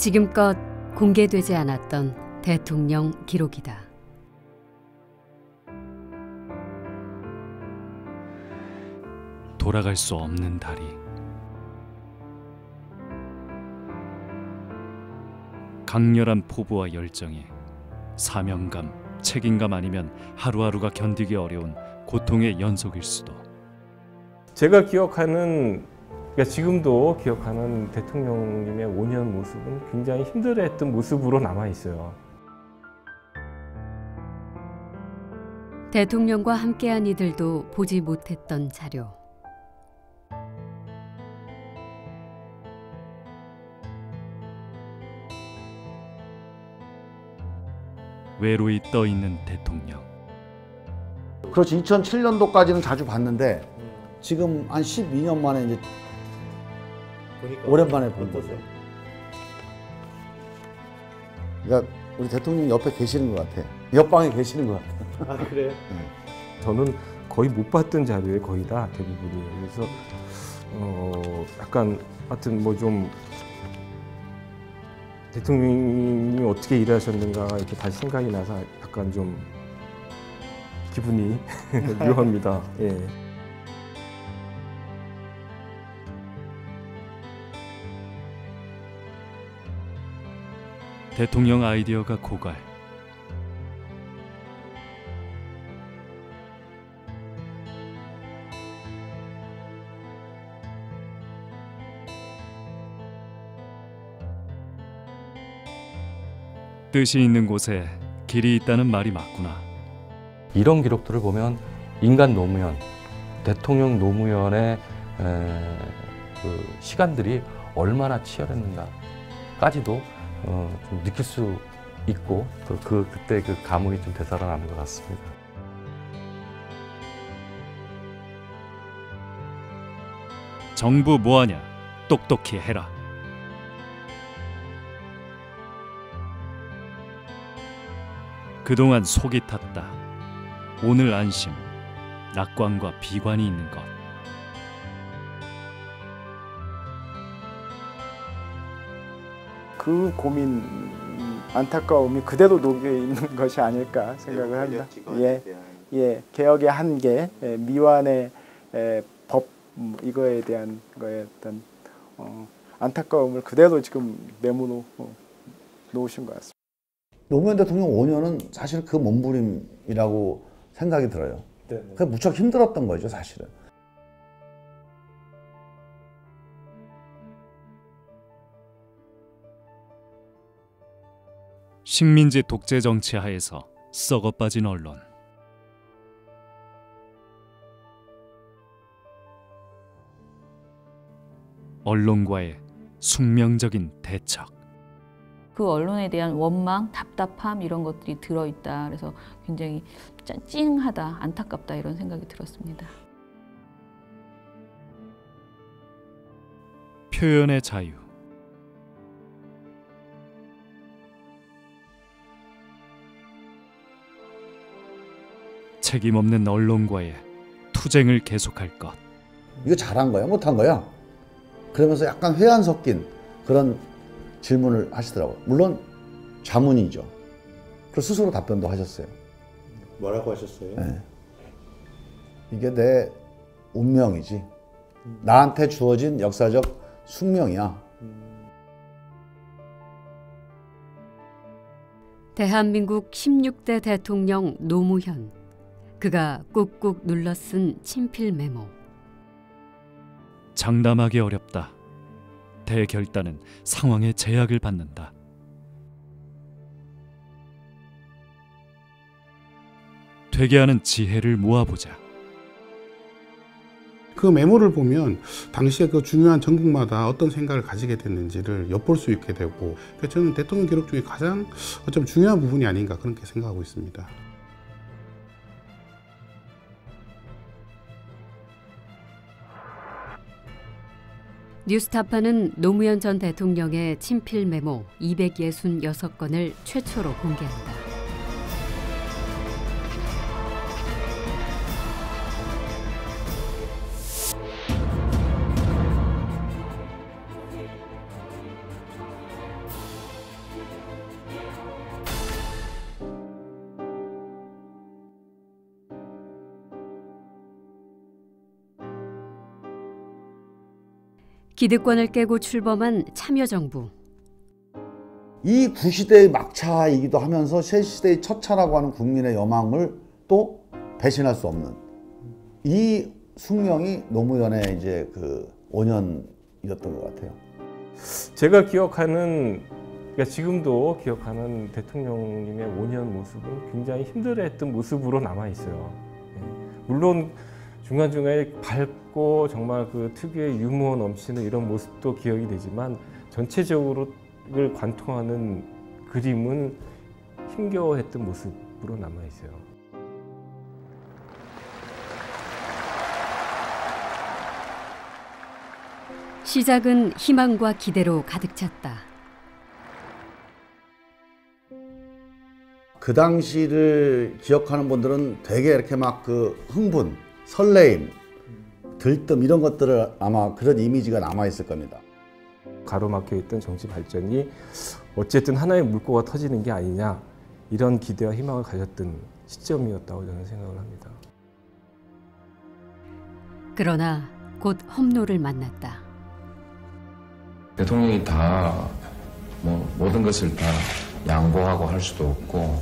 지금껏 공개되지 않았던 대통령 기록이다. 돌아갈 수 없는 다리. 강렬한 포부와 열정에 사명감, 책임감 아니면 하루하루가 견디기 어려운 고통의 연속일 수도. 제가 기억하는, 그러니까 지금도 기억하는 대통령님의 5년 모습은 굉장히 힘들어했던 모습으로 남아있어요. 대통령과 함께한 이들도 보지 못했던 자료. 외로이 떠있는 대통령. 그렇지. 2007년도까지는 자주 봤는데 지금 한 12년 만에 이제 오랜만에 본 거죠. 그러니까 우리 대통령 옆에 계시는 것 같아. 옆방에 계시는 것 같아. 아, 그래요? 네. 저는 거의 못 봤던 자료에 거의 다 대부분이. 그래서 약간 하여튼 뭐 좀 대통령님이 어떻게 일하셨는가 이렇게 다시 생각이 나서 약간 좀 기분이 묘합니다. 예. 대통령 아이디어가 고갈. 뜻이 있는 곳에 길이 있다는 말이 맞구나. 이런 기록들을 보면 인간 노무현, 대통령 노무현의 그 시간들이 얼마나 치열했는가까지도 좀 느낄 수 있고 또 그때 그 감흥이 좀 되살아나는 것 같습니다. 정부 뭐하냐? 똑똑히 해라. 그동안 속이 탔다. 오늘 안심, 낙관과 비관이 있는 것. 그 고민, 안타까움이 그대로 녹여 있는 것이 아닐까 생각을 합니다. 예, 개혁의 한계, 미완의 법 이거에 대한 거에 어떤 안타까움을 그대로 지금 메모로 놓으신 것 같습니다. 노무현 대통령 5년은 사실 그 몸부림이라고 생각이 들어요. 그게 무척 힘들었던 거죠, 사실은. 식민지 독재 정치 하에서 썩어 빠진 언론. 언론과의 숙명적인 대척. 그 언론에 대한 원망, 답답함 이런 것들이 들어있다. 그래서 굉장히 찡하다, 안타깝다 이런 생각이 들었습니다. 표현의 자유. 책임 없는 언론과의 투쟁을 계속할 것. 이거 잘한 거야? 못한 거야? 그러면서 약간 회한 섞인 그런 질문을 하시더라고요. 물론 자문이죠. 그 스스로 답변도 하셨어요. 뭐라고 하셨어요? 네. 이게 내 운명이지. 나한테 주어진 역사적 숙명이야. 대한민국 16대 대통령 노무현. 그가 꾹꾹 눌러 쓴 친필 메모. 장담하기 어렵다. 대결단은 상황의 제약을 받는다. 되게 하는 지혜를 모아보자. 그 메모를 보면 당시에 그 중요한 전국마다 어떤 생각을 가지게 됐는지를 엿볼 수 있게 되고, 저는 대통령 기록 중에 가장 어쩌면 중요한 부분이 아닌가 그렇게 생각하고 있습니다. 뉴스타파는 노무현 전 대통령의 친필 메모 266건을 최초로 공개한다. 기득권을 깨고 출범한 참여정부. 이 구시대의 막차이기도 하면서 새 시대의 첫 차라고 하는 국민의 여망을 또 배신할 수 없는 이 숙명이 노무현의 이제 그 5년이었던 것 같아요. 제가 기억하는, 그러니까 지금도 기억하는 대통령님의 5년 모습은 굉장히 힘들어했던 모습으로 남아 있어요. 물론 중간중간에 밝고 정말 그 특유의 유머 넘치는 이런 모습도 기억이 되지만 전체적으로를 관통하는 그림은 힘겨워했던 모습으로 남아 있어요. 시작은 희망과 기대로 가득 찼다. 그 당시를 기억하는 분들은 되게 이렇게 막 그 흥분, 설레임, 들뜸 이런 것들을 아마 그런 이미지가 남아 있을 겁니다. 가로막혀 있던 정치 발전이 어쨌든 하나의 물꼬가 터지는 게 아니냐, 이런 기대와 희망을 가졌던 시점이었다고 저는 생각을 합니다. 그러나 곧 험로를 만났다. 대통령이 다 모든 것을 다 양보하고 할 수도 없고,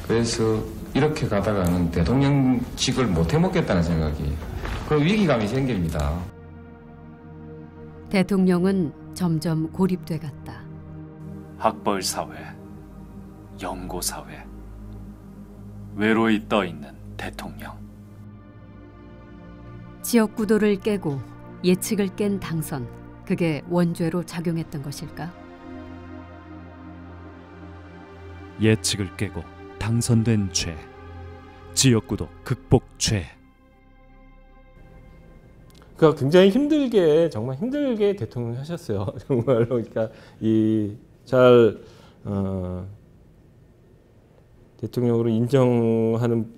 그래서 이렇게 가다가는 대통령직을 못 해먹겠다는 생각이, 그런 위기감이 생깁니다. 대통령은 점점 고립돼 갔다. 학벌 사회, 연고 사회, 외로이 떠 있는 대통령. 지역 구도를 깨고 예측을 깬 당선, 그게 원죄로 작용했던 것일까? 예측을 깨고 당선된 죄, 지역구도 극복 죄. 그러니까 굉장히 힘들게, 정말 힘들게 대통령을 하셨어요. 정말로. 그러니까 대통령으로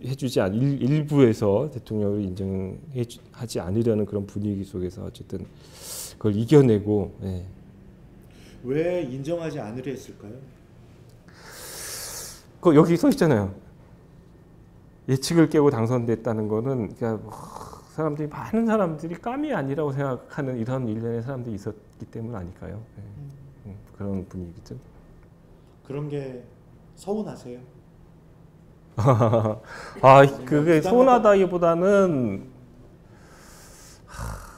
해주지 일부에서 대통령으로 인정하지 않으려는 그런 분위기 속에서 어쨌든 그걸 이겨내고. 예. 왜 인정하지 않으려 했을까요? 여기 써 있잖아요. 예측을 깨고 당선됐다는 거는, 그러니까 많은 사람들이 깜이 아니라고 생각하는 이런 일련의 사람들이 있었기 때문 아닐까요? 네. 그런 분위기죠. 그런 게 서운하세요? 그게 서운하다기보다는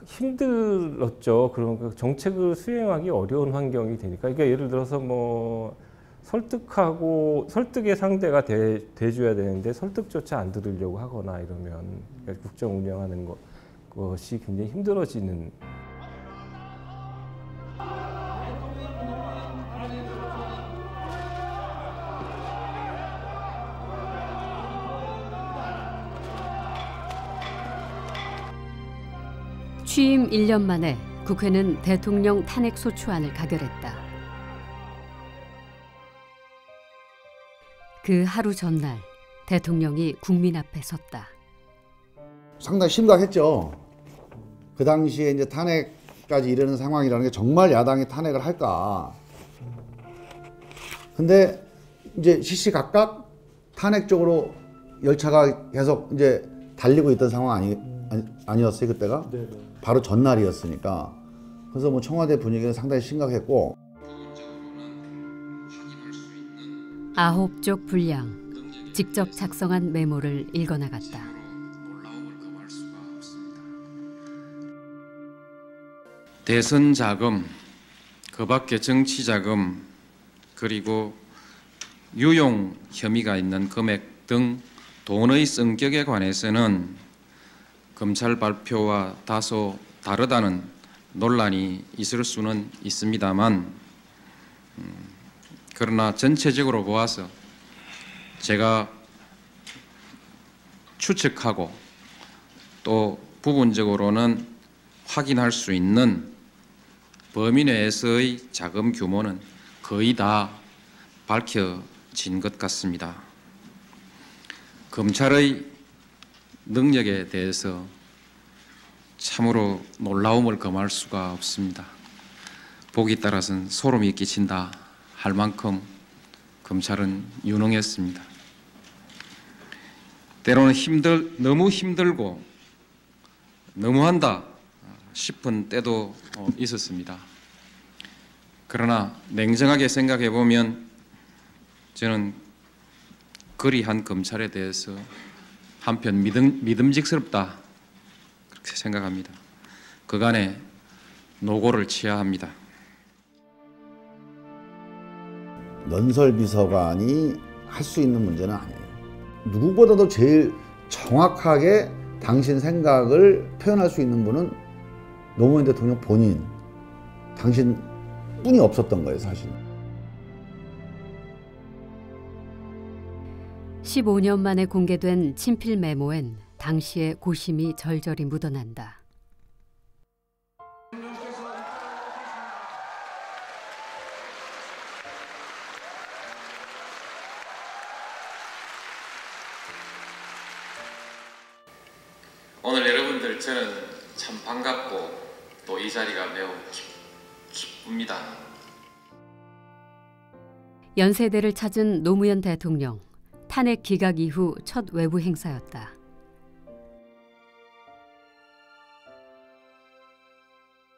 힘들었죠. 그런 그 정책을 수행하기 어려운 환경이 되니까. 그러니까 예를 들어서 설득의 상대가 돼줘야 되는데 설득조차 안 들으려고 하거나 이러면 국정 운영하는 것이 굉장히 힘들어지는. 취임 1년 만에 국회는 대통령 탄핵 소추안을 가결했다. 그 하루 전날 대통령이 국민 앞에 섰다. 상당히 심각했죠. 그 당시에 이제 탄핵까지 이르는 상황이라는 게 정말 야당이 탄핵을 할까. 근데 이제 시시각각 탄핵 쪽으로 열차가 계속 이제 달리고 있던 상황 아니었어요, 그때가? 네네. 바로 전날이었으니까. 그래서 청와대 분위기는 상당히 심각했고. 9쪽 분량, 직접 작성한 메모를 읽어나갔다. 대선 자금, 그 밖에 정치 자금, 그리고 유용 혐의가 있는 금액 등 돈의 성격에 관해서는 검찰 발표와 다소 다르다는 논란이 있을 수는 있습니다만, 그러나 전체적으로 보아서 제가 추측하고 또 부분적으로는 확인할 수 있는 범위 내에서의 자금 규모는 거의 다 밝혀진 것 같습니다. 검찰의 능력에 대해서 참으로 놀라움을 금할 수가 없습니다. 보기 따라서는 소름이 끼친다 할 만큼 검찰은 유능했습니다. 때로는 너무 힘들고 너무한다 싶은 때도 있었습니다. 그러나 냉정하게 생각해 보면 저는 그리 한 검찰에 대해서 한편 믿음직스럽다 그렇게 생각합니다. 그간의 노고를 치하합니다. 연설비서관이 할 수 있는 문제는 아니에요. 누구보다도 제일 정확하게 당신 생각을 표현할 수 있는 분은 노무현 대통령 본인, 당신뿐이 없었던 거예요, 사실. 15년 만에 공개된 친필 메모엔 당시의 고심이 절절히 묻어난다. 오늘 여러분들 저는 참 반갑고 또 이 자리가 매우 기쁩니다. 연세대를 찾은 노무현 대통령. 탄핵 기각 이후 첫 외부 행사였다.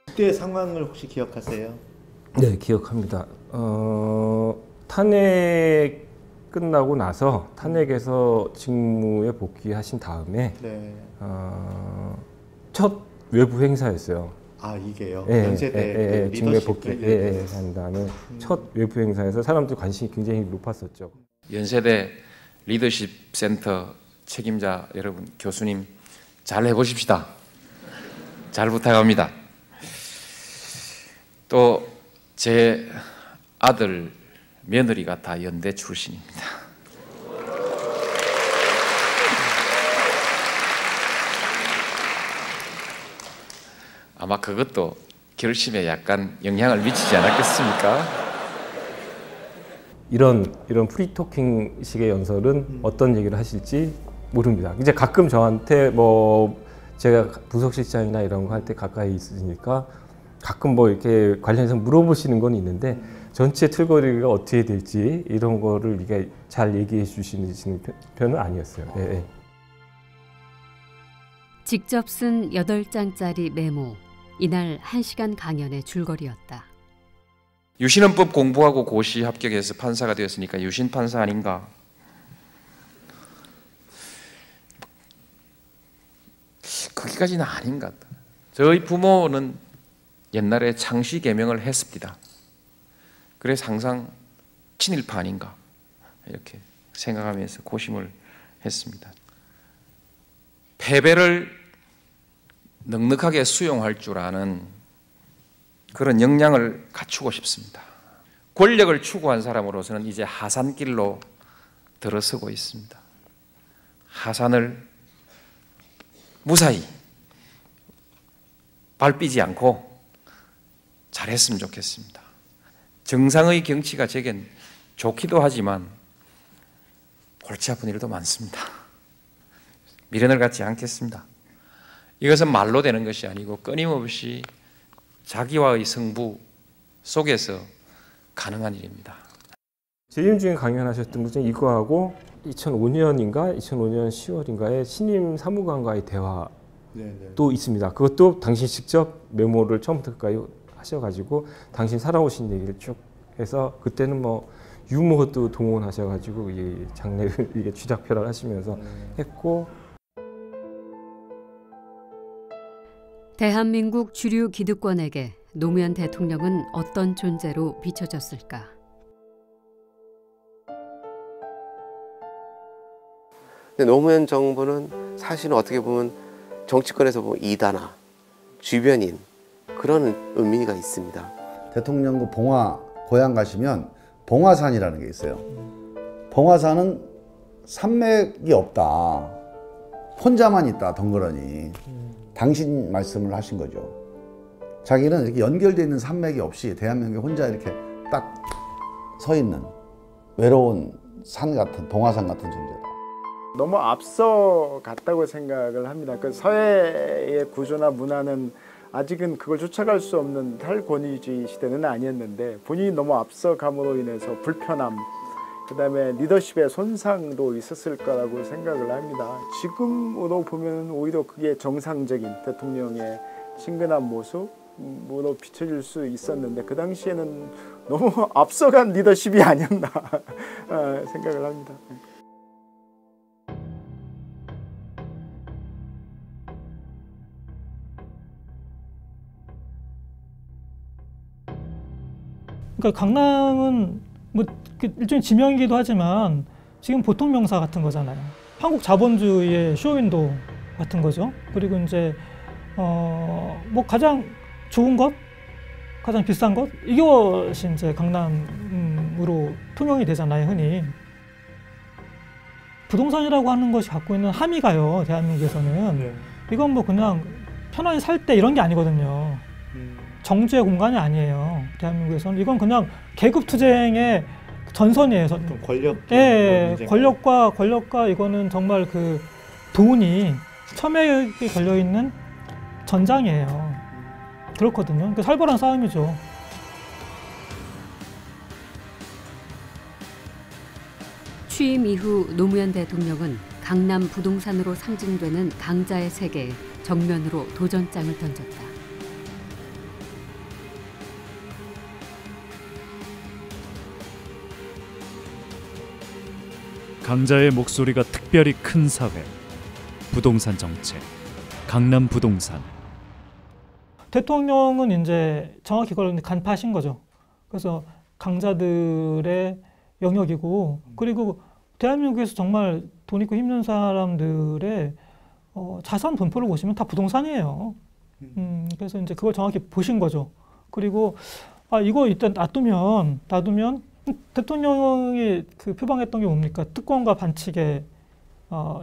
그때 상황을 혹시 기억하세요? 네, 기억합니다. 탄핵 끝나고 나서 탄핵에서 직무에 복귀하신 다음에 네. 첫 외부 행사였어요. 아, 이게요? 예, 연세대 직무에 복귀한 다음에 첫 외부 행사에서 사람들 관심이 굉장히 높았었죠. 연세대 리더십 센터 책임자 여러분, 교수님 잘 해보십시다. 잘 부탁합니다. 또 제 아들 며느리가 다 연대 출신입니다. 아마 그것도 결심에 약간 영향을 미치지 않았겠습니까? 이런 프리토킹 식의 연설은 어떤 얘기를 하실지 모릅니다. 이제 가끔 저한테 뭐 제가 부속실장이나 이런 거 할 때 가까이 있으니까 가끔 뭐 이렇게 관련해서 물어보시는 건 있는데 전체 틀거리가 어떻게 될지 이런 거를 이게 잘 얘기해 주시는 편은 아니었어요. 예, 예. 직접 쓴 8장짜리 메모. 이날 1시간 강연의 줄거리였다. 유신헌법 공부하고 고시 합격해서 판사가 되었으니까 유신 판사 아닌가? 거기까지는 아닌 것 같다. 저희 부모는 옛날에 창시 개명을 했습니다. 그래서 항상 친일파 아닌가 이렇게 생각하면서 고심을 했습니다. 패배를 넉넉하게 수용할 줄 아는 그런 역량을 갖추고 싶습니다. 권력을 추구한 사람으로서는 이제 하산길로 들어서고 있습니다. 하산을 무사히 밟히지 않고 잘했으면 좋겠습니다. 정상의 경치가 제겐 좋기도 하지만 골치 아픈 일도 많습니다. 미련을 갖지 않겠습니다. 이것은 말로 되는 것이 아니고 끊임없이 자기와의 승부 속에서 가능한 일입니다. 재임 중에 강연하셨던 것 중에 이거하고 2005년 10월인가에 신임 사무관과의 대화도 있습니다. 그것도 당신 직접 메모를 처음부터 끝까지 하셔가지고 당신 살아오신 얘기를 쭉 해서 그때는 뭐 유머도 동원하셔가지고 이 장례를 이게 쥐작펴락 하시면서 했고. 대한민국 주류 기득권에게 노무현 대통령은 어떤 존재로 비춰졌을까? 근데 노무현 정부는 사실은 어떻게 보면 정치권에서 보면 이단화, 주변인 그런 의미가 있습니다. 대통령도 봉화 고향 가시면 봉화산이라는 게 있어요. 봉화산은 산맥이 없다. 혼자만 있다 덩그러니. 당신 말씀을 하신 거죠. 자기는 이렇게 연결되어 있는 산맥이 없이 대한민국에 혼자 이렇게 딱 서 있는 외로운 산 같은 봉화산 같은 존재다. 너무 앞서 갔다고 생각을 합니다. 그 서해의 구조나 문화는 아직은 그걸 쫓아갈 수 없는 탈권위주의 시대는 아니었는데 본인이 너무 앞서감으로 인해서 불편함, 그다음에 리더십의 손상도 있었을 거라고 생각을 합니다. 지금으로 보면 오히려 그게 정상적인 대통령의 친근한 모습으로 비춰질 수 있었는데 그 당시에는 너무 앞서간 리더십이 아니었나 생각을 합니다. 그러니까 강남은 뭐 일종의 지명이기도 하지만 지금 보통 명사 같은 거잖아요. 한국 자본주의의 쇼윈도우 같은 거죠. 그리고 이제 뭐 가장 좋은 것, 가장 비싼 것 이것이 이제 강남으로 통용이 되잖아요, 흔히. 부동산이라고 하는 것이 갖고 있는 함의가요, 대한민국에서는. 이건 뭐 그냥 편안히 살 때 이런 게 아니거든요. 정주의 공간이 아니에요, 대한민국에서는. 이건 그냥 계급 투쟁의 전선이에요. 권력. 예, 권력과 이거는 정말 그 돈이 첨예하게 걸려 있는 전장이에요. 그렇거든요. 그러니까 살벌한 싸움이죠. 취임 이후 노무현 대통령은 강남 부동산으로 상징되는 강자의 세계에 정면으로 도전장을 던졌다. 강자의 목소리가 특별히 큰 사회, 부동산 정책, 강남 부동산. 대통령은 이제 정확히 그걸 간파하신 거죠. 그래서 강자들의 영역이고, 그리고 대한민국에서 정말 돈 있고 힘든 사람들의 자산 분포를 보시면 다 부동산이에요. 그래서 이제 그걸 정확히 보신 거죠. 그리고 이거 일단 놔두면 대통령이 그 표방했던 게 뭡니까? 특권과 반칙의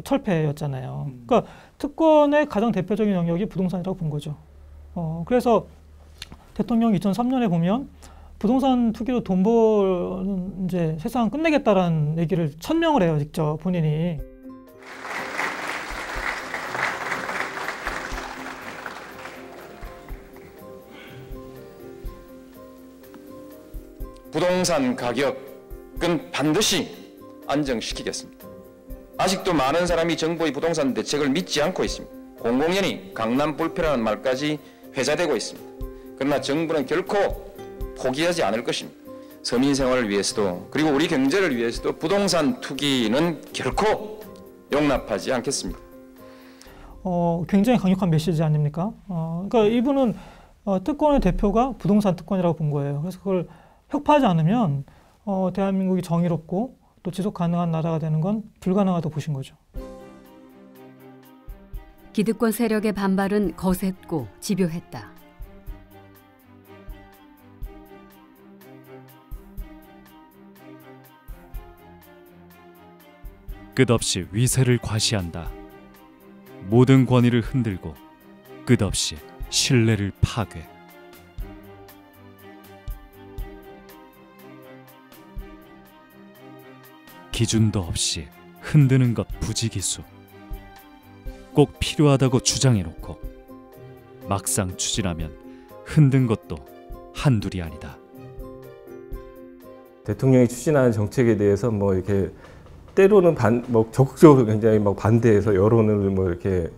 철폐였잖아요. 그러니까 특권의 가장 대표적인 영역이 부동산이라고 본 거죠. 그래서 대통령이 2003년에 보면 부동산 투기로 돈 버는 이제 세상 끝내겠다라는 얘기를 천명을 해요, 직접 본인이. 부동산 가격은 반드시 안정시키겠습니다. 아직도 많은 사람이 정부의 부동산 대책을 믿지 않고 있습니다. 공공연히 강남 불패라는 말까지 회자되고 있습니다. 그러나 정부는 결코 포기하지 않을 것입니다. 서민 생활을 위해서도 그리고 우리 경제를 위해서도 부동산 투기는 결코 용납하지 않겠습니다. 굉장히 강력한 메시지 아닙니까? 그러니까 이분은 특권의 대표가 부동산 특권이라고 본 거예요. 그래서 그걸 혁파하지 않으면 대한민국이 정의롭고 또 지속 가능한 나라가 되는 건 불가능하다고 보신 거죠. 기득권 세력의 반발은 거셌고 집요했다. 끝없이 위세를 과시한다. 모든 권위를 흔들고 끝없이 신뢰를 파괴. 기준도 없이 흔드는 것 부지기수. 꼭 필요하다고 주장해놓고 막상 추진하면 흔든 것도 한둘이 아니다. 대통령이 추진하는 정책에 대해서 뭐 이렇게 때로는 적극적으로 굉장히 막 반대해서 여론을 뭐 이렇게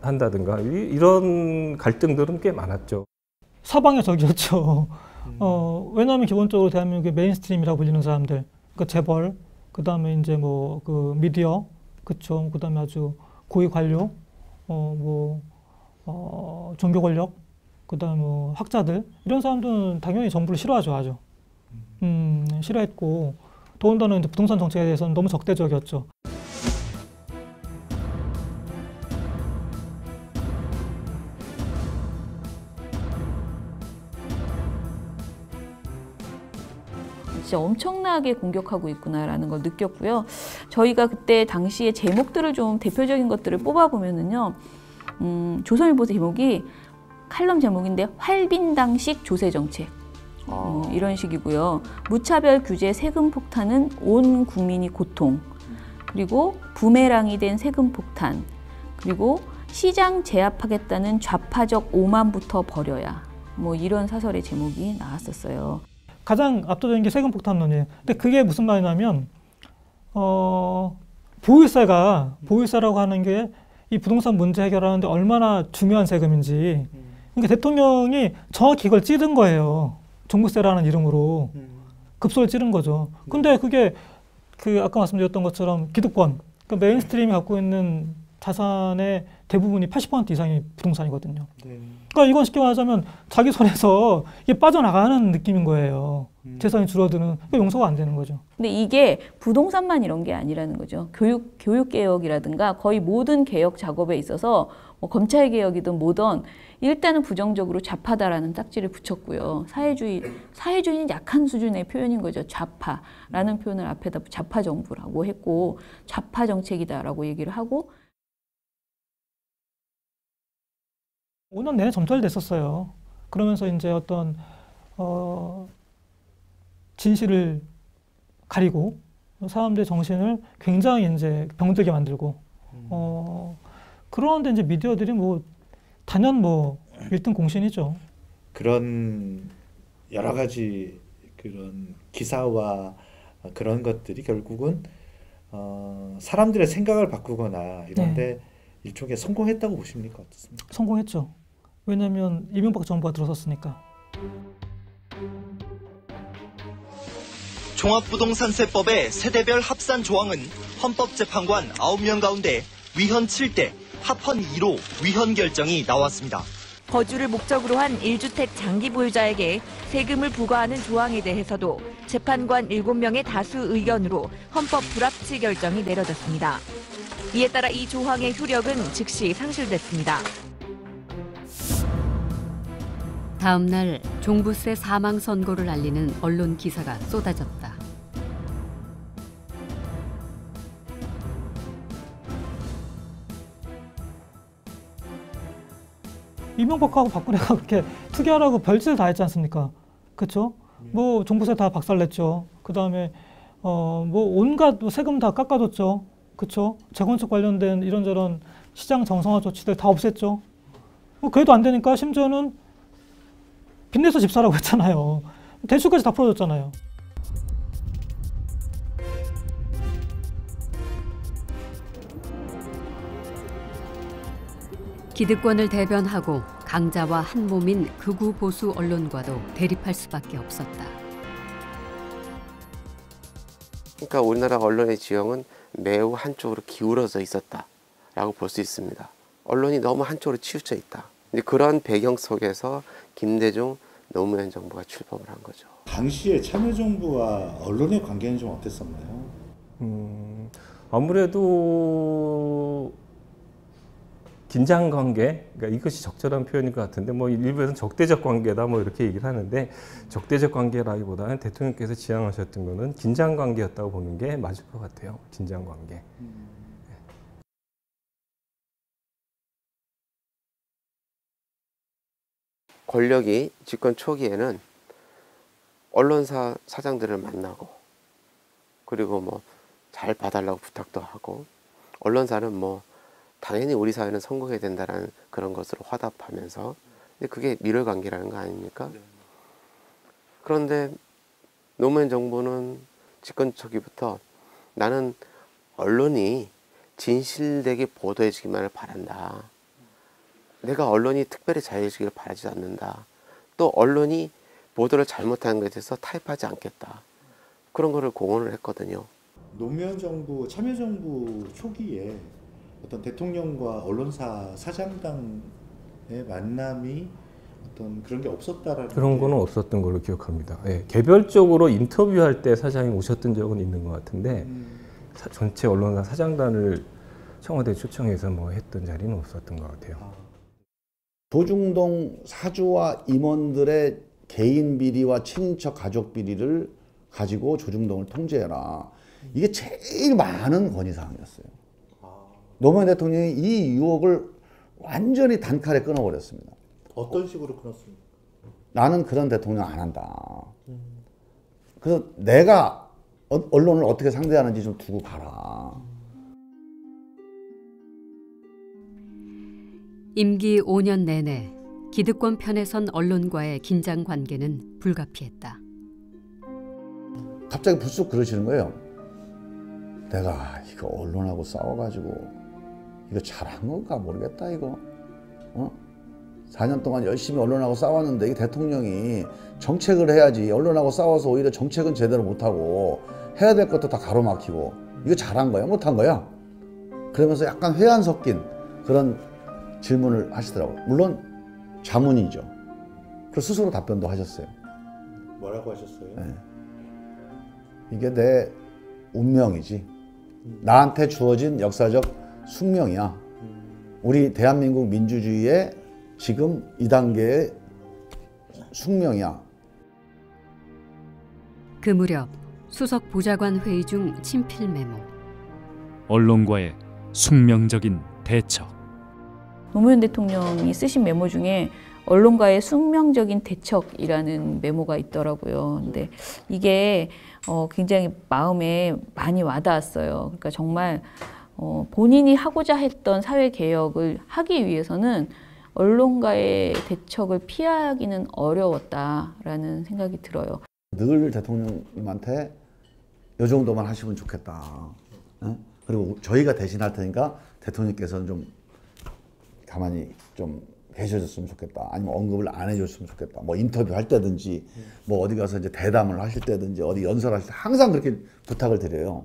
한다든가 이런 갈등들은 꽤 많았죠. 사방에 적이었죠. 왜냐하면 기본적으로 대한민국의 메인스트림이라고 불리는 사람들, 그 재벌, 그 다음에 이제 뭐 그 미디어, 그쵸. 그 다음에 아주 고위 관료, 종교 권력, 그 다음에 뭐 학자들 이런 사람들은 당연히 정부를 싫어하죠, 아주. 싫어했고 더군다나 이제 부동산 정책에 대해서는 너무 적대적이었죠. 진짜 엄청나게 공격하고 있구나라는 걸 느꼈고요. 저희가 그때 당시에 제목들을 좀 대표적인 것들을 뽑아보면은요, 조선일보 제목이 칼럼 제목인데 활빈당식 조세정책. 이런 식이고요. 무차별 규제 세금 폭탄은 온 국민이 고통. 그리고 부메랑이 된 세금 폭탄. 그리고 시장 제압하겠다는 좌파적 오만부터 버려야. 뭐 이런 사설의 제목이 나왔었어요. 가장 압도적인 게 세금 폭탄론이에요. 근데 그게 무슨 말이냐면 보유세라고 하는 게 이 부동산 문제 해결하는데 얼마나 중요한 세금인지. 그러니까 대통령이 정확히 이걸 찌른 거예요. 종부세라는 이름으로 급소를 찌른 거죠. 근데 그게 그 아까 말씀드렸던 것처럼 기득권, 그러니까 메인스트림이 갖고 있는 자산의 대부분이 80% 이상이 부동산이거든요. 그러니까 이건 쉽게 말하자면 자기 손에서 이게 빠져나가는 느낌인 거예요. 재산이 줄어드는, 그러니까 용서가 안 되는 거죠. 근데 이게 부동산만 이런 게 아니라는 거죠. 교육 개혁이라든가 거의 모든 개혁 작업에 있어서 뭐 검찰 개혁이든 뭐든 일단은 부정적으로 좌파다라는 딱지를 붙였고요. 사회주의는 약한 수준의 표현인 거죠. 좌파라는 표현을 앞에다 좌파 정부라고 했고 좌파 정책이다라고 얘기를 하고 5년 내내 점철됐었어요. 그러면서 이제 어떤 진실을 가리고 사람들의 정신을 굉장히 이제 병들게 만들고 그런데 이제 미디어들이 뭐 단연 뭐 1등 공신이죠. 그런 여러 가지 그런 기사와 그런 것들이 결국은 사람들의 생각을 바꾸거나 이런데 일종의 성공했다고 보십니까? 어떻습니까? 성공했죠. 왜냐하면 이명박 정부가 들어섰으니까. 종합부동산세법의 세대별 합산 조항은 헌법재판관 9명 가운데 위헌 7대, 합헌 2로 위헌 결정이 나왔습니다. 거주를 목적으로 한 1주택 장기 보유자에게 세금을 부과하는 조항에 대해서도 재판관 7명의 다수 의견으로 헌법 불합치 결정이 내려졌습니다. 이에 따라 이 조항의 효력은 즉시 상실됐습니다. 다음 날 종부세 사망 선고를 알리는 언론 기사가 쏟아졌다. 이명박하고 박근혜가 그렇게 투기하라고 별짓을 다 했지 않습니까? 그렇죠? 뭐 종부세 다 박살냈죠. 그 다음에 뭐 온갖 세금 다 깎아줬죠. 그렇죠? 재건축 관련된 이런저런 시장 정상화 조치들 다 없앴죠. 뭐 그래도 안 되니까 심지어는 빚내서 집 사라고 했잖아요. 대출까지 다 풀어줬잖아요. 기득권을 대변하고 강자와 한 몸인 극우 보수 언론과도 대립할 수밖에 없었다. 그러니까 우리나라 언론의 지형은 매우 한쪽으로 기울어져 있었다라고 볼 수 있습니다. 언론이 너무 한쪽으로 치우쳐 있다. 이제 그런 배경 속에서 김대중 노무현 정부가 출범을 한 거죠. 당시에 참여정부와 언론의 관계는 좀 어땠었나요? 아무래도 긴장 관계, 그러니까 이것이 적절한 표현일 것 같은데 뭐 일부에서는 적대적 관계다 뭐 이렇게 얘기를 하는데 적대적 관계라기보다는 대통령께서 지향하셨던 거는 긴장 관계였다고 보는 게 맞을 것 같아요. 긴장 관계. 권력이 집권 초기에는 언론사 사장들을 만나고 그리고 뭐 잘 봐달라고 부탁도 하고 언론사는 뭐 당연히 우리 사회는 성공해야 된다라는 그런 것으로 화답하면서 근데 그게 밀월관계라는 거 아닙니까? 그런데 노무현 정부는 집권 초기부터 나는 언론이 진실되게 보도해주기만을 바란다. 내가 언론이 특별히 잘해주기를 바라지 않는다. 또 언론이 보도를 잘못하는 것에 대해서 타협하지 않겠다. 그런 거를 공언을 했거든요. 노무현 정부, 참여정부 초기에 어떤 대통령과 언론사 사장단의 만남이 어떤 그런 게 없었다라는 그런 거는 없었던 걸로 기억합니다. 예, 개별적으로 인터뷰할 때 사장이 오셨던 적은 있는 것 같은데 전체 언론사 사장단을 청와대 초청해서 뭐 했던 자리는 없었던 것 같아요. 조중동 사주와 임원들의 개인 비리와 친인척 가족 비리를 가지고 조중동을 통제해라. 이게 제일 많은 건의사항이었어요. 노무현 대통령이 이 유혹을 완전히 단칼에 끊어버렸습니다. 어떤 식으로 끊었습니까? 나는 그런 대통령 안 한다. 그래서 내가 언론을 어떻게 상대하는지 좀 두고 봐라. 임기 5년 내내 기득권 편에 선 언론과의 긴장 관계는 불가피했다. 갑자기 불쑥 그러시는 거예요. 내가 이거 언론하고 싸워가지고 이거 잘한 건가 모르겠다 이거. 4년 동안 열심히 언론하고 싸웠는데 이 대통령이 정책을 해야지 언론하고 싸워서 오히려 정책은 제대로 못하고 해야 될 것도 다 가로막히고 이거 잘한 거야 못한 거야? 그러면서 약간 회한 섞인 그런 질문을 하시더라고요. 물론 자문이죠. 그래서 스스로 답변도 하셨어요. 뭐라고 하셨어요? 네. 이게 내 운명이지. 나한테 주어진 역사적 숙명이야. 우리 대한민국 민주주의의 지금 이 단계의 숙명이야. 그 무렵 수석 보좌관 회의 중 친필 메모. 언론과의 숙명적인 대처. 노무현 대통령이 쓰신 메모 중에 언론과의 숙명적인 대척이라는 메모가 있더라고요. 근데 이게 굉장히 마음에 많이 와닿았어요. 그러니까 정말 본인이 하고자 했던 사회 개혁을 하기 위해서는 언론과의 대척을 피하기는 어려웠다라는 생각이 들어요. 늘 대통령님한테 이 정도만 하시면 좋겠다. 그리고 저희가 대신할 테니까 대통령께서는 좀 가만히 좀 계셔줬으면 좋겠다. 아니면 언급을 안 해줬으면 좋겠다. 뭐 인터뷰 할 때든지 뭐 어디 가서 이제 대담을 하실 때든지 어디 연설하실 때 항상 그렇게 부탁을 드려요.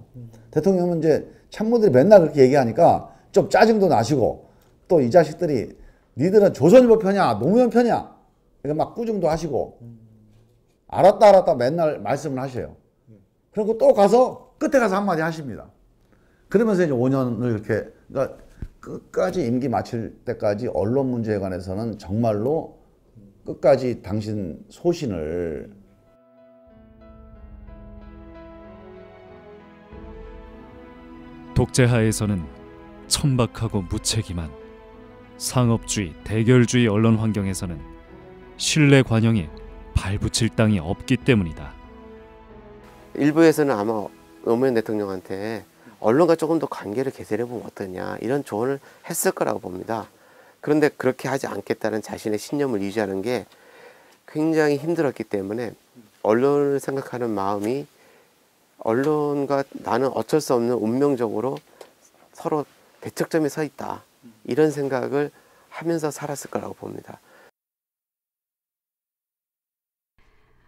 대통령은 이제 참모들이 맨날 그렇게 얘기하니까 좀 짜증도 나시고 또 이 자식들이 니들은 조선일보 편이야 노무현 편이야 그러니까 막 꾸중도 하시고 알았다 맨날 말씀을 하셔요. 그리고 또 가서 끝에 가서 한마디 하십니다. 그러면서 이제 5년을 이렇게 그러니까 끝까지 임기 마칠 때까지 언론 문제에 관해서는 정말로 끝까지 당신 소신을 독재하에서는 천박하고 무책임한 상업주의, 대결주의 언론 환경에서는 신뢰 관용에 발붙일 땅이 없기 때문이다. 일부에서는 아마 노무현 대통령한테 언론과 조금 더 관계를 개선해보면 어떠냐 이런 조언을 했을 거라고 봅니다. 그런데 그렇게 하지 않겠다는 자신의 신념을 유지하는 게 굉장히 힘들었기 때문에 언론을 생각하는 마음이 언론과 나는 어쩔 수 없는 운명적으로 서로 대척점에 서 있다 이런 생각을 하면서 살았을 거라고 봅니다.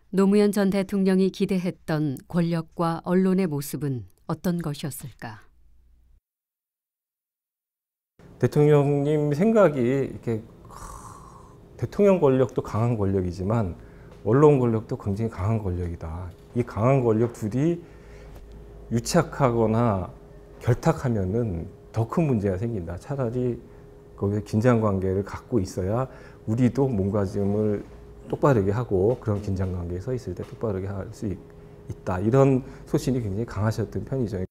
노무현 전 대통령이 기대했던 권력과 언론의 모습은 어떤 것이었을까? 대통령님 생각이 이렇게 대통령 권력도 강한 권력이지만 언론 권력도 굉장히 강한 권력이다. 이 강한 권력 둘이 유착하거나 결탁하면은 더 큰 문제가 생긴다. 차라리 거기서 긴장 관계를 갖고 있어야 우리도 몸가짐을 똑바르게 하고 그런 긴장 관계에 서 있을 때 똑바르게 할 수 있다. 이런 소신이 굉장히 강하셨던 편이죠.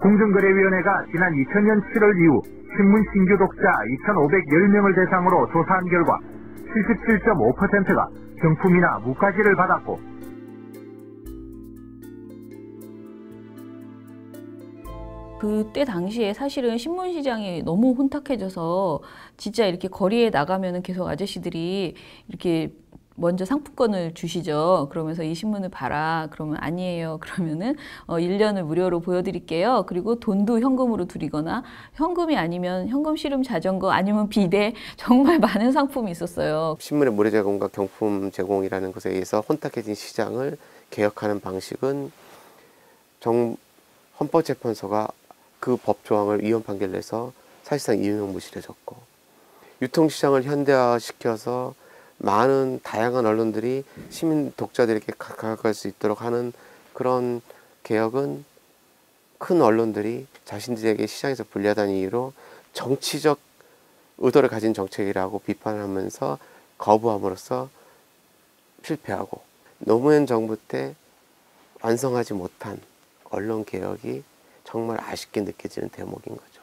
공정거래위원회가 지난 2000년 7월 이후 신문 신규 독자 2,510명을 대상으로 조사한 결과 77.5%가 경품이나 무가지를 받았고 그때 당시에 사실은 신문 시장이 너무 혼탁해져서 진짜 이렇게 거리에 나가면은 계속 아저씨들이 이렇게 먼저 상품권을 주시죠. 그러면서 이 신문을 봐라. 그러면 아니에요. 그러면은 1년을 무료로 보여드릴게요. 그리고 돈도 현금으로 드리거나 현금이 아니면 현금 씨름 자전거 아니면 비대 정말 많은 상품이 있었어요. 신문의 무료 제공과 경품 제공이라는 것에 의해서 혼탁해진 시장을 개혁하는 방식은 헌법재판소가 그 법조항을 위헌 판결을 내서 사실상 유명무실해졌고 유통시장을 현대화시켜서 많은 다양한 언론들이 시민 독자들에게 가까울 수 있도록 하는 그런 개혁은 큰 언론들이 자신들에게 시장에서 불리하다는 이유로 정치적 의도를 가진 정책이라고 비판하면서 거부함으로써 실패하고 노무현 정부 때 완성하지 못한 언론 개혁이 정말 아쉽게 느껴지는 대목인 거죠.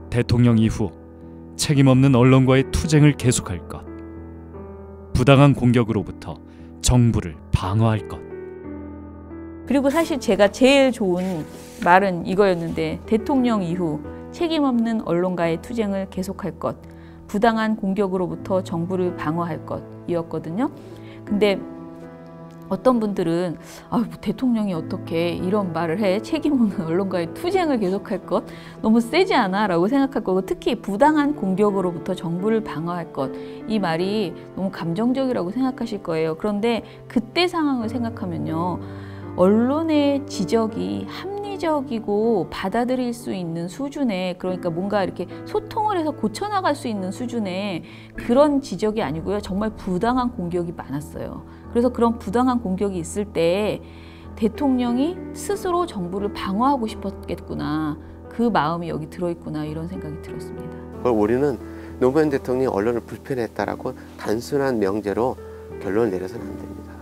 대통령 이후 책임 없는 언론과의 투쟁을 계속할 것, 부당한 공격으로부터 정부를 방어할 것. 그리고 사실 제가 제일 좋은 말은 이거였는데 대통령 이후 책임 없는 언론과의 투쟁을 계속할 것, 부당한 공격으로부터 정부를 방어할 것. 정부이었거든요. 근데 어떤 분들은 대통령이 어떻게 이런 말을 해? 책임 없는 언론과의 투쟁을 계속할 것? 너무 세지 않아? 라고 생각할 거고, 특히 부당한 공격으로부터 정부를 방어할 것. 이 말이 너무 감정적이라고 생각하실 거예요. 그런데 그때 상황을 생각하면요. 언론의 지적이 합리적이고 받아들일 수 있는 수준의, 그러니까 뭔가 이렇게 소통을 해서 고쳐나갈 수 있는 수준의 그런 지적이 아니고요. 정말 부당한 공격이 많았어요. 그래서 그런 부당한 공격이 있을 때 대통령이 스스로 정부를 방어하고 싶었겠구나. 그 마음이 여기 들어있구나. 이런 생각이 들었습니다. 우리는 노무현 대통령이 언론을 불편했다라고 단순한 명제로 결론을 내려서는 안 됩니다.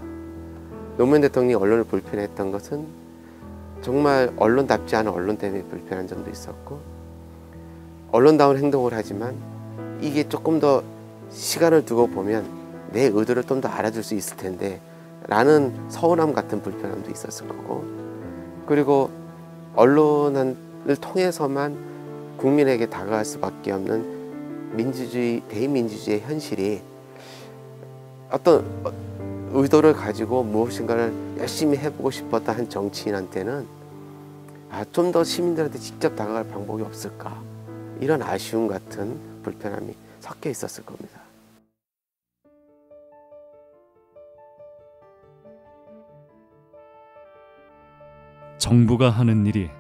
노무현 대통령이 언론을 불편했던 것은 정말 언론답지 않은 언론 때문에 불편한 점도 있었고, 언론다운 행동을 하지만 이게 조금 더 시간을 두고 보면 내 의도를 좀 더 알아줄 수 있을 텐데 라는 서운함 같은 불편함도 있었을 거고, 그리고 언론을 통해서만 국민에게 다가갈 수밖에 없는 민주주의, 대의민주주의의 현실이 어떤 의도를 가지고 무엇인가를 열심히 해보고 싶었던 한 정치인한테는 좀 더 시민들한테 직접 다가갈 방법이 없을까, 이런 아쉬움 같은 불편함이 섞여 있었을 겁니다. 정부가 하는 일이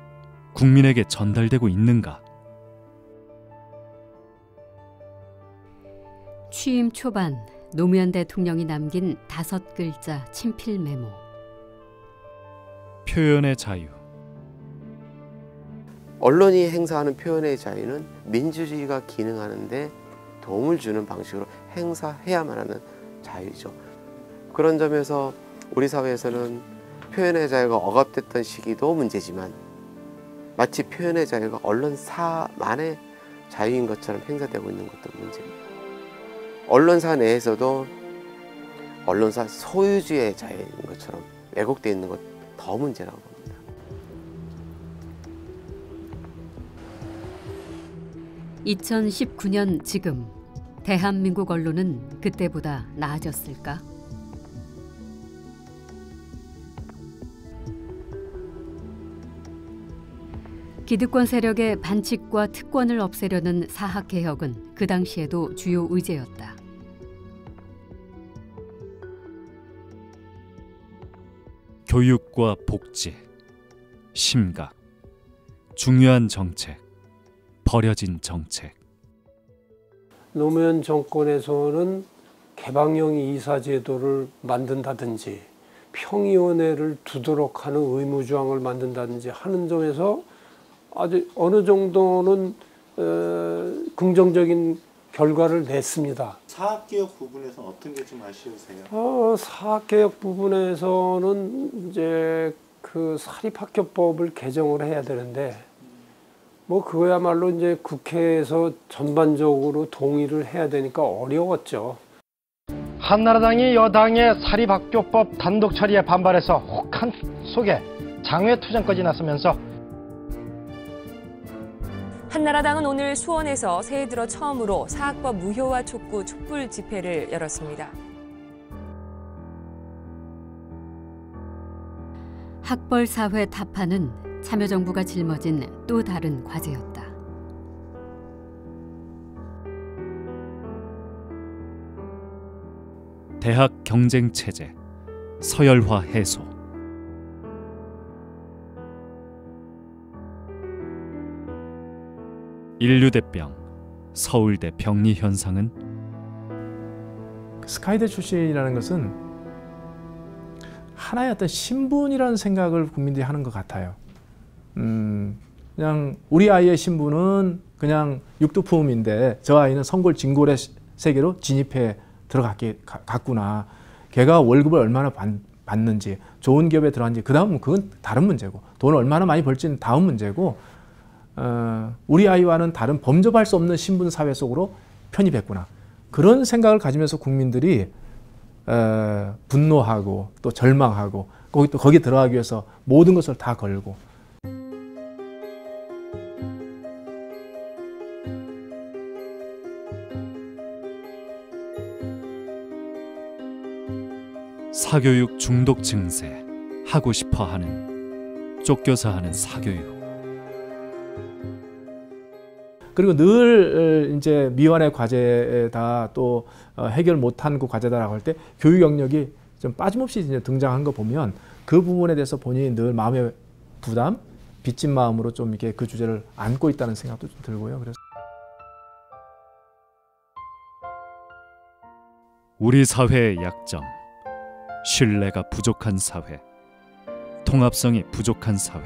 국민에게 전달되고 있는가? 취임 초반 노무현 대통령이 남긴 5글자 친필 메모. 표현의 자유. 언론이 행사하는 표현의 자유는 민주주의가 기능하는데 도움을 주는 방식으로 행사해야만 하는 자유죠. 그런 점에서 우리 사회에서는 표현의 자유가 억압됐던 시기도 문제지만 마치 표현의 자유가 언론사만의 자유인 것처럼 행사되고 있는 것도 문제입니다. 언론사 내에서도 언론사 소유주의 자유인 것처럼 왜곡되어 있는 것 더 문제라고 봅니다. (2019년) 지금 대한민국 언론은 그때보다 나아졌을까? 기득권 세력의 반칙과 특권을 없애려는 사학개혁은 그 당시에도 주요 의제였다. 교육과 복지, 심각, 중요한 정책, 버려진 정책. 노무현 정권에서는 개방형 이사제도를 만든다든지 평의원회를 두도록 하는 의무조항을 만든다든지 하는 점에서 아주 어느 정도는 긍정적인 결과를 냈습니다. 사학개혁 부분에서는 어떤 게 좀 아쉬우세요? 사학개혁 부분에서는 이제 그 사립학교법을 개정을 해야 되는데 뭐 그거야말로 이제 국회에서 전반적으로 동의를 해야 되니까 어려웠죠. 한나라당이 여당의 사립학교법 단독 처리에 반발해서 혹한 속에 장외투쟁까지 나서면서 한나라당은 오늘 수원에서 새해 들어 처음으로 사학법 무효화 촉구 촛불 집회를 열었습니다. 학벌사회 타파는 참여정부가 짊어진 또 다른 과제였다. 대학 경쟁체제, 서열화 해소. 인류대병, 서울대 병리 현상은? 스카이대 출신이라는 것은 하나의 어떤 신분이라는 생각을 국민들이 하는 것 같아요. 그냥 우리 아이의 신분은 그냥 육두품인데 저 아이는 성골 진골의 세계로 진입해 들어갔구나. 걔가 월급을 얼마나 받는지, 좋은 기업에 들어갔는지, 그 다음은 그건 다른 문제고, 돈을 얼마나 많이 벌지는 다음 문제고, 우리 아이와는 다른 범접할 수 없는 신분 사회 속으로 편입했구나. 그런 생각을 가지면서 국민들이 분노하고 또 절망하고 거기 들어가기 위해서 모든 것을 다 걸고. 사교육 중독 증세, 하고 싶어 하는, 쫓겨서 하는 사교육. 그리고 늘 이제 미완의 과제다 또 해결 못한 그 과제다라고 할 때 교육 영역이 좀 빠짐없이 이제 등장한 거 보면 그 부분에 대해서 본인이 늘 마음의 부담, 빚진 마음으로 좀 이렇게 그 주제를 안고 있다는 생각도 좀 들고요. 그래서 우리 사회의 약점, 신뢰가 부족한 사회, 통합성이 부족한 사회,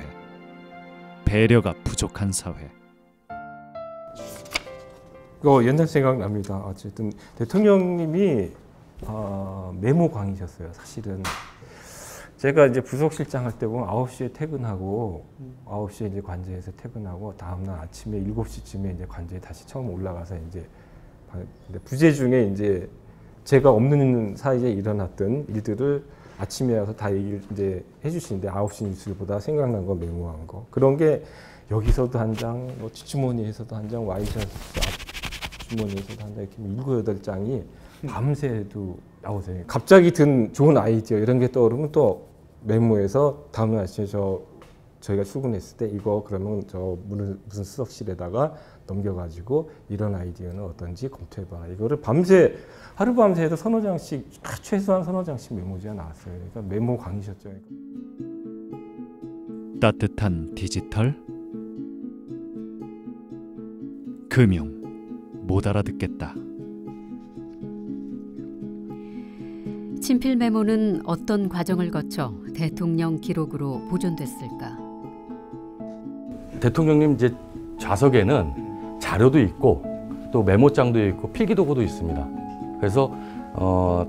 배려가 부족한 사회. 옛날 생각납니다. 어쨌든 대통령님이 메모광이셨어요. 사실은 제가 이제 부속실장 할 때 보면 9시에 퇴근하고 9시에 이제 관제에서 퇴근하고 다음날 아침에 7시쯤에 이제 관제에 다시 처음 올라가서 이제 부재 중에 이제 제가 없는 사이에 일어났던 일들을 아침에 와서 다 얘기를 이제 해주시는데 9시 뉴스보다 생각난 거 메모한 거 그런 게 여기서도 한 장, 뭐 뒷주머니에서도 한 장, 와이셔츠 앞주머니에서도 한 장 이렇게 7, 8장이 밤새도 나오세요. 갑자기 든 좋은 아이디어 이런 게 떠오르면 또 메모해서 다음날 아침에 저희가 출근했을 때 이거 그러면 무슨 수석실에다가 넘겨가지고 이런 아이디어는 어떤지 검토해봐라. 이거를 밤새 하루밤새 해도 서너 장씩 최소한 서너 장씩 메모지가 나왔어요. 그러니까 메모 강의셨죠. 따뜻한 디지털, 금융 못 알아듣겠다. 친필 메모는 어떤 과정을 거쳐 대통령 기록으로 보존됐을까? 대통령님 이제 좌석에는 자료도 있고 또 메모장도 있고 필기도구도 있습니다. 그래서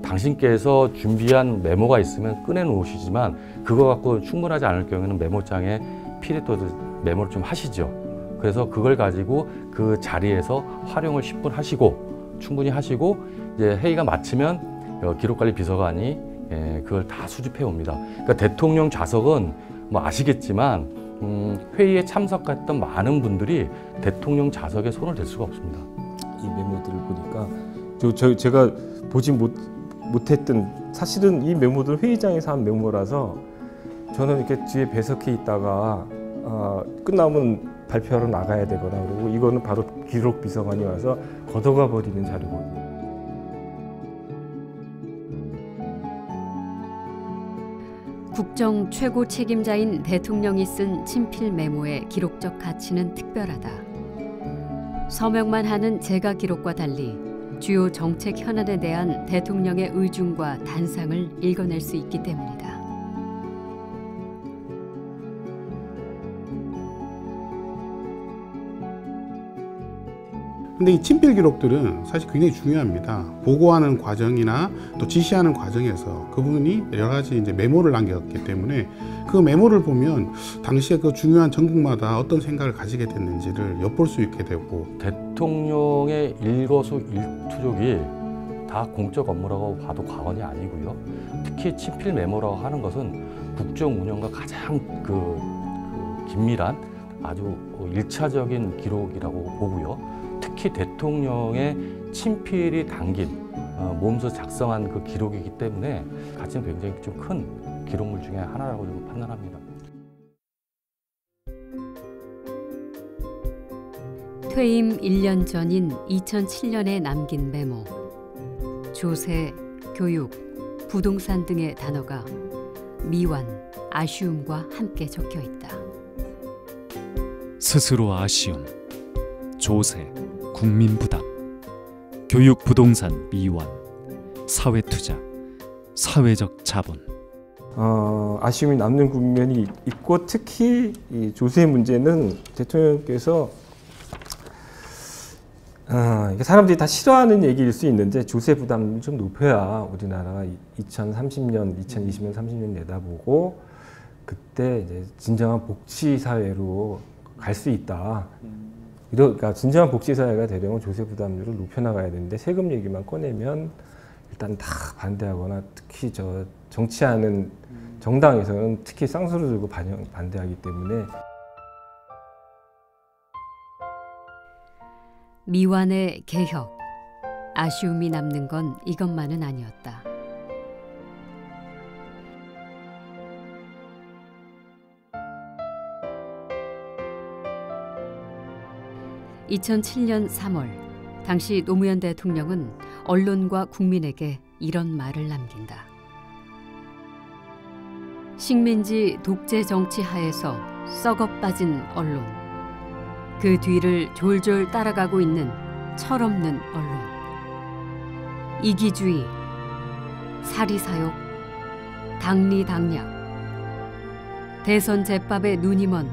당신께서 준비한 메모가 있으면 꺼내 놓으시지만 그거 갖고 충분하지 않을 경우에는 메모장에 필기도구 메모를 좀 하시죠. 그래서 그걸 가지고 그 자리에서 활용을 10분 하시고 충분히 하시고 이제 회의가 마치면 기록관리 비서관이 그걸 다 수집해 옵니다. 그러니까 대통령 좌석은 뭐 아시겠지만 회의에 참석했던 많은 분들이 대통령 좌석에 손을 댈 수가 없습니다. 이 메모들을 보니까 제가 보지 못했던 사실은 이 메모들 회의장에서 한 메모라서 저는 이렇게 뒤에 배석해 있다가 끝나면 발표하러 나가야 되거나 그리고 이거는 바로 기록 비서관이 와서 걷어가 버리는 자료거든요. 국정 최고 책임자인 대통령이 쓴 친필 메모의 기록적 가치는 특별하다. 서명만 하는 제가 기록과 달리 주요 정책 현안에 대한 대통령의 의중과 단상을 읽어낼 수 있기 때문이다. 근데 이 친필 기록들은 사실 굉장히 중요합니다. 보고하는 과정이나 또 지시하는 과정에서 그분이 여러 가지 이제 메모를 남겼기 때문에 그 메모를 보면 당시에 그 중요한 전국마다 어떤 생각을 가지게 됐는지를 엿볼 수 있게 되고 대통령의 일거수일투족이 다 공적 업무라고 봐도 과언이 아니고요. 특히 친필 메모라고 하는 것은 국정 운영과 가장 긴밀한 아주 일차적인 기록이라고 보고요. 특히 대통령의 친필이 담긴 몸소 작성한 그 기록이기 때문에 가치는 굉장히 좀 큰 기록물 중에 하나라고 좀 판단합니다. 퇴임 1년 전인 2007년에 남긴 메모. 조세, 교육, 부동산 등의 단어가 미완, 아쉬움과 함께 적혀 있다. 스스로 아쉬움, 조세, 국민 부담, 교육 부동산 미완, 사회 투자, 사회적 자본. 아쉬움이 남는 국면이 있고 특히 이 조세 문제는 대통령께서 사람들이 다 싫어하는 얘기일 수 있는데 조세 부담을 좀 높여야 우리나라가 2030년, 2020년, 30년 내다보고 그때 이제 진정한 복지 사회로 갈 수 있다. 그러니까 진정한 복지 사회가 되려면 조세 부담률을 높여나가야 되는데 세금 얘기만 꺼내면 일단 다 반대하거나 특히 정치하는 정당에서는 특히 쌍수를 들고 반대하기 때문에 미완의 개혁, 아쉬움이 남는 건 이것만은 아니었다. 2007년 3월 당시 노무현 대통령은 언론과 국민에게 이런 말을 남긴다. 식민지 독재 정치 하에서 썩어 빠진 언론, 그 뒤를 졸졸 따라가고 있는 철없는 언론, 이기주의, 사리사욕, 당리당략, 대선 제밥에 눈이 먼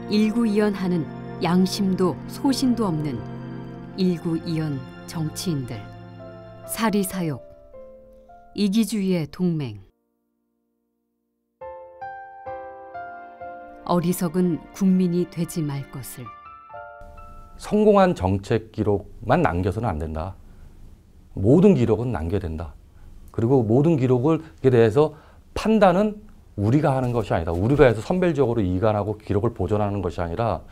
일구이연하는 양심도 소신도 없는 일구이연 정치인들, 사리사욕, 이기주의의 동맹. 어리석은 국민이 되지 말 것을. 성공한 정책 기록만 남겨서는 안 된다. 모든 기록은 남겨야 된다. 그리고 모든 기록에 대해서 판단은 우리가 하는 것이 아니다. 우리가 해서 선별적으로 이관하고 기록을 보존하는 것이 아니라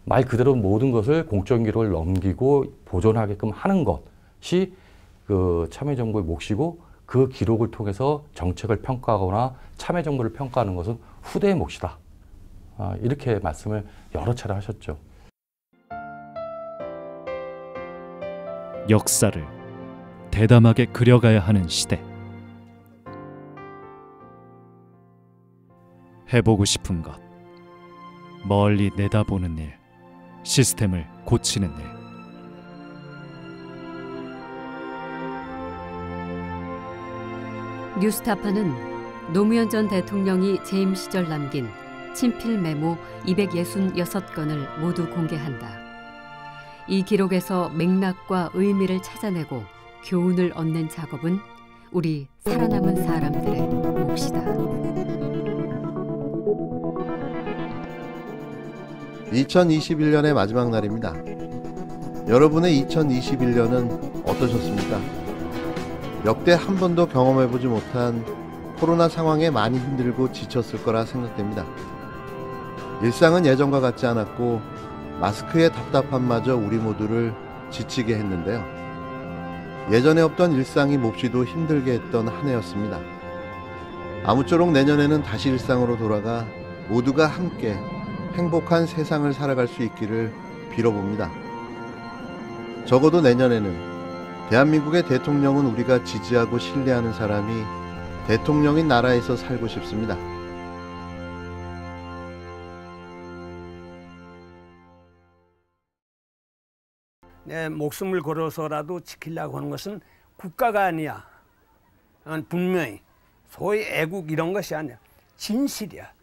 말 그대로 모든 것을 공적 기록을 넘기고 보존하게끔 하는 것이 그 참여정부의 몫이고, 그 기록을 통해서 정책을 평가하거나 참여정부를 평가하는 것은 후대의 몫이다. 이렇게 말씀을 여러 차례 하셨죠. 역사를 대담하게 그려가야 하는 시대. 해보고 싶은 것, 멀리 내다보는 일, 시스템을 고치는 일. 뉴스타파는 노무현 전 대통령이 재임 시절 남긴 친필 메모 266건을 모두 공개한다. 이 기록에서 맥락과 의미를 찾아내고 교훈을 얻는 작업은 우리 살아남은 사람들의 몫이다. 2021년의 마지막 날입니다. 여러분의 2021년은 어떠셨습니까? 역대 한 번도 경험해보지 못한 코로나 상황에 많이 힘들고 지쳤을 거라 생각됩니다. 일상은 예전과 같지 않았고 마스크의 답답함마저 우리 모두를 지치게 했는데요. 예전에 없던 일상이 몹시도 힘들게 했던 한 해였습니다. 아무쪼록 내년에는 다시 일상으로 돌아가 모두가 함께 행복한 세상을 살아갈 수 있기를 빌어봅니다. 적어도 내년에는 대한민국의 대통령은 우리가 지지하고 신뢰하는 사람이 대통령인 나라에서 살고 싶습니다. 내 목숨을 걸어서라도 지키려고 하는 것은 국가가 아니야. 분명히 소위 애국 이런 것이 아니야. 진실이야.